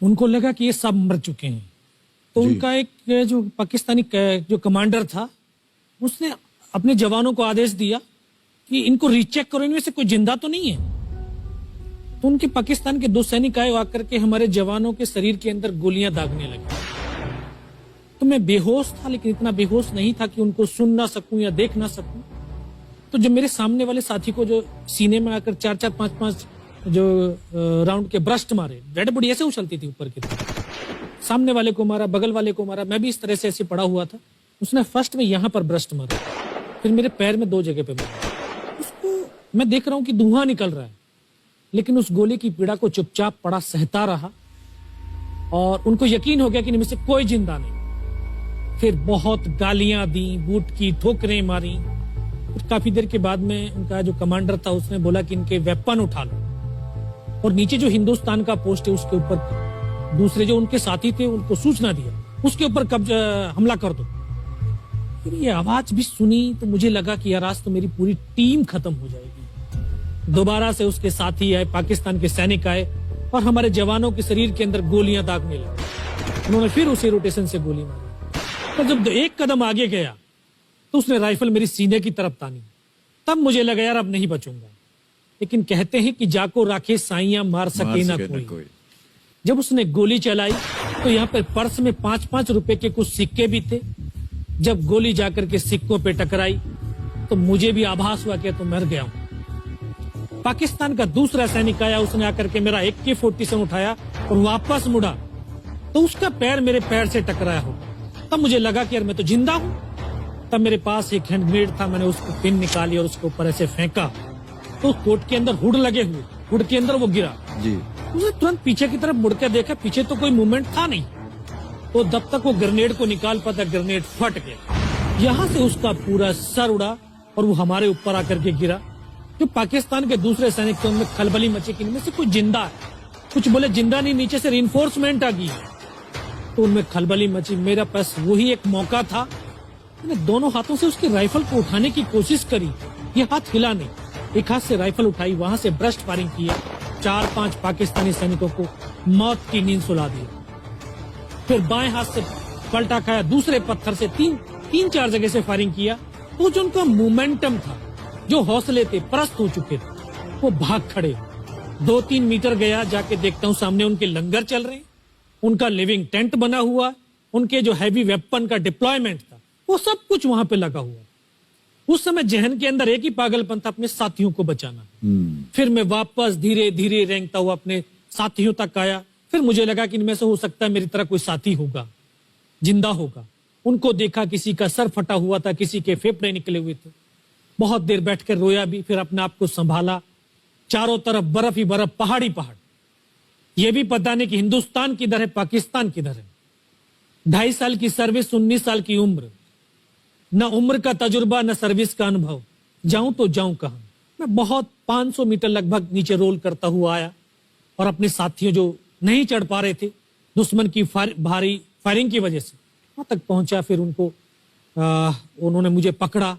उनको लगा कि ये सब मर चुके हैं, तो उनका एक जो पाकिस्तानी जो कमांडर था उसने अपने जवानों को आदेश दिया कि इनको रीचेक करो, इनमें से कोई जिंदा तो नहीं है। तो उनके पाकिस्तान के 2 सैनिक आए, आकर के हमारे जवानों के शरीर के अंदर गोलियां दागने लगे। तो मैं बेहोश था, लेकिन इतना बेहोश नहीं था कि उनको सुन ना सकूं या देख ना सकूं। तो जब मेरे सामने वाले साथी को जो सीने में आकर 4-4, 5-5 जो राउंड के ब्रस्ट मारे, डेड बॉडी ऐसे उछलती थी ऊपर की तरफ, सामने वाले को मारा, बगल वाले को मारा, मैं भी इस तरह से ऐसे पड़ा हुआ था। उसने फर्स्ट में यहां पर ब्रस्ट मारा, फिर मेरे पैर में 2 जगह पे मारा। उसको मैं देख रहा हूं कि धुआं निकल रहा है, लेकिन उस गोली की पीड़ा को चुपचाप पड़ा सहता रहा और उनको यकीन हो गया कि इनमें से कोई जिंदा नहीं। फिर बहुत गालियां दी, बूट की ठोकरें मारी। फिर काफी देर के बाद में उनका जो कमांडर था उसने बोला कि इनके वेपन उठा लो, और नीचे जो हिंदुस्तान का पोस्ट है उसके ऊपर दूसरे जो उनके साथी थे उनको सूचना दिया, उसके ऊपर हमला कर दो। फिर ये आवाज भी सुनी तो मुझे लगा कि यार आज तो मेरी पूरी टीम खत्म हो जाएगी। दोबारा से उसके साथी आए, पाकिस्तान के सैनिक आए और हमारे जवानों के शरीर के अंदर गोलियां दागने लगे। उन्होंने फिर उसी रोटेशन से गोली मारी। तो जब 1 कदम आगे गया तो उसने राइफल मेरी सीने की तरफ तानी। तब मुझे लगा यार अब नहीं बचूंगा, लेकिन कहते हैं कि जाको राखे साइयां मार सके ना कोई। जब उसने गोली चलाई तो यहाँ पर पर्स में 5-5 रुपए के कुछ सिक्के भी थे। जब गोली जाकर के सिक्कों पे टकराई तो मुझे भी आभास हुआ कि तो मर गया हूं। पाकिस्तान का दूसरा सैनिक आया, उसने आकर के मेरा AK-47 उठाया और वापस मुड़ा तो उसका पैर मेरे पैर से टकराया हो। तब मुझे लगा कि यार मैं तो जिंदा हूं। तब मेरे पास एक हैंड ग्रेनेड था, मैंने उसको पिन निकाली और उसके ऊपर ऐसे फेंका तो कोट के अंदर हुड लगे हुए, हुड के अंदर वो गिरा जी। उसने तुरंत पीछे की तरफ मुड़ के देखा, पीछे तो कोई मूवमेंट था नहीं। तो जब तक वो ग्रेनेड को निकाल पाता ग्रेनेड फट गया, यहाँ से उसका पूरा सर उड़ा और वो हमारे ऊपर आकर के गिरा। जो पाकिस्तान के दूसरे सैनिक थे उनमें खलबली मची कि इनमें से कोई जिंदा है, कुछ बोले जिंदा नहीं, नीचे से रिइंफोर्समेंट आ गई। तो उनमें खलबली मची। मेरा पास वही एक मौका था, मैंने दोनों हाथों से उसकी राइफल को उठाने की कोशिश करी, ये हाथ हिला नहीं। एक हाथ से राइफल उठाई, वहां से ब्रस्ट फायरिंग किया, 4-5 पाकिस्तानी सैनिकों को मौत की नींद सुला दी। फिर बाएं हाथ से पलटा खाया, दूसरे पत्थर से 3-4 जगह से फायरिंग किया। तो जो उनका मोमेंटम था, जो हौसले थे, परस्त हो चुके थे, वो भाग खड़े। 2-3 मीटर गया, जाके देखता हूँ सामने उनके लंगर चल रहे हैं, उनका लिविंग टेंट बना हुआ, उनके जो हैवी वेपन का डिप्लॉयमेंट था वो सब कुछ वहां पे लगा हुआ। उस समय जहन के अंदर एक ही पागलपन था, अपने साथियों को बचाना। फिर मैं वापस धीरे धीरे रेंगता हुआ अपने साथियों तक आया। फिर मुझे लगा कि इनमें से हो सकता है मेरी तरह कोई साथी होगा, जिंदा होगा। उनको देखा, किसी का सर फटा हुआ था, किसी के फेफड़े निकले हुए थे। बहुत देर बैठकर रोया भी, फिर अपने आप को संभाला। चारों तरफ बर्फ ही बर्फ, पहाड़ी पहाड़। यह भी पता नहीं कि हिंदुस्तान किधर है, पाकिस्तान किधर है। 2.5 साल की सर्विस, 19 साल की उम्र, न उम्र का तजुर्बा न सर्विस का अनुभव। जाऊं तो जाऊं कहां। मैं बहुत 500 मीटर लगभग नीचे रोल करता हुआ आया और अपने साथियों जो नहीं चढ़ पा रहे थे दुश्मन की भारी फायरिंग की वजह से, वहां तक पहुंचा। फिर उनको उन्होंने मुझे पकड़ा,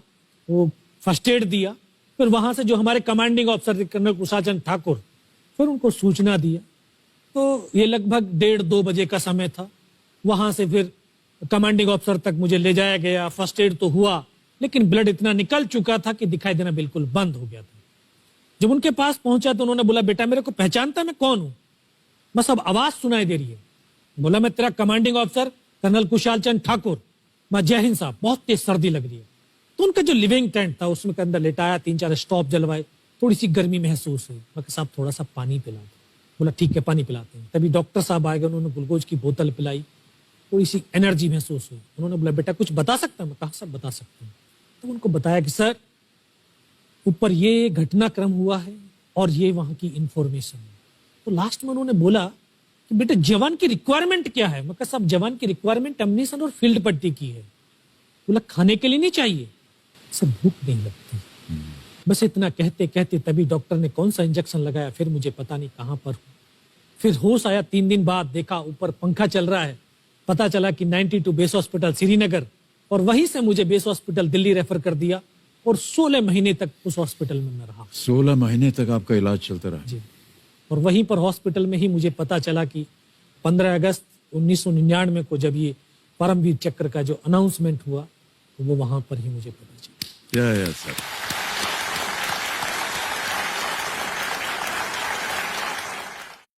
वो फर्स्ट एड दिया। फिर वहां से जो हमारे commanding officer colonel Kushal Chand Thakur, फिर उनको सूचना दिया। तो ये लगभग 1:30-2 बजे का समय था। वहां से फिर कमांडिंग ऑफिसर तक मुझे ले जाया गया। फर्स्ट एड तो हुआ, लेकिन ब्लड इतना निकल चुका था कि दिखाई देना बिल्कुल बंद हो गया था। जब उनके पास पहुंचा तो उन्होंने बोला, बेटा मेरे को पहचानता मैं कौन हूं? बस अब आवाज सुनाई दे रही है। बोला, मैं तेरा commanding officer colonel Kushal Chand Thakur. मैं, जय हिंद साहब, बहुत तेज सर्दी लग रही है। तो उनका जो लिविंग टेंट था उसमें के अंदर लेटाया, 3-4 स्टॉप जलवाए, थोड़ी सी गर्मी महसूस हुई। मैं, साहब थोड़ा सा पानी पिला दो। बोला, ठीक है पानी पिलाते हैं। तभी डॉक्टर साहब आए गए, उन्होंने ग्लूकोज की बोतल पिलाई, थोड़ी सी एनर्जी महसूस हुई। उन्होंने बोला, बेटा कुछ बता सकता है? मैं कहा, सब बता सकते हैं। तो उनको बताया कि सर ऊपर ये घटनाक्रम हुआ है और ये वहां की इंफॉर्मेशन है। तो लास्ट में उन्होंने बोला कि बेटा जवान की रिक्वायरमेंट क्या है? मैं कहा, साहब जवान की रिक्वायरमेंट अम्यूनिशन और फील्ड पट्टी की है। बोला, खाने के लिए नहीं चाहिए? सब भूख नहीं लगती। बस इतना कहते कहते तभी डॉक्टर ने कौन सा इंजेक्शन लगाया, फिर मुझे पता नहीं कहां पर हूं। फिर होश आया 3 दिन बाद, देखा ऊपर पंखा चल रहा है। पता चला कि 92 बेस हॉस्पिटल श्रीनगर, और वहीं से मुझे बेस हॉस्पिटल दिल्ली रेफर कर दिया और 16 महीने तक उस हॉस्पिटल में मैं रहा। 16 महीने तक आपका इलाज चलता रहा? जी। और वहीं पर हॉस्पिटल में ही मुझे पता चला कि 15 अगस्त 1999 को जब ये परमवीर चक्र का जो अनाउंसमेंट हुआ तो वो वहां पर ही मुझे पता चला। या सर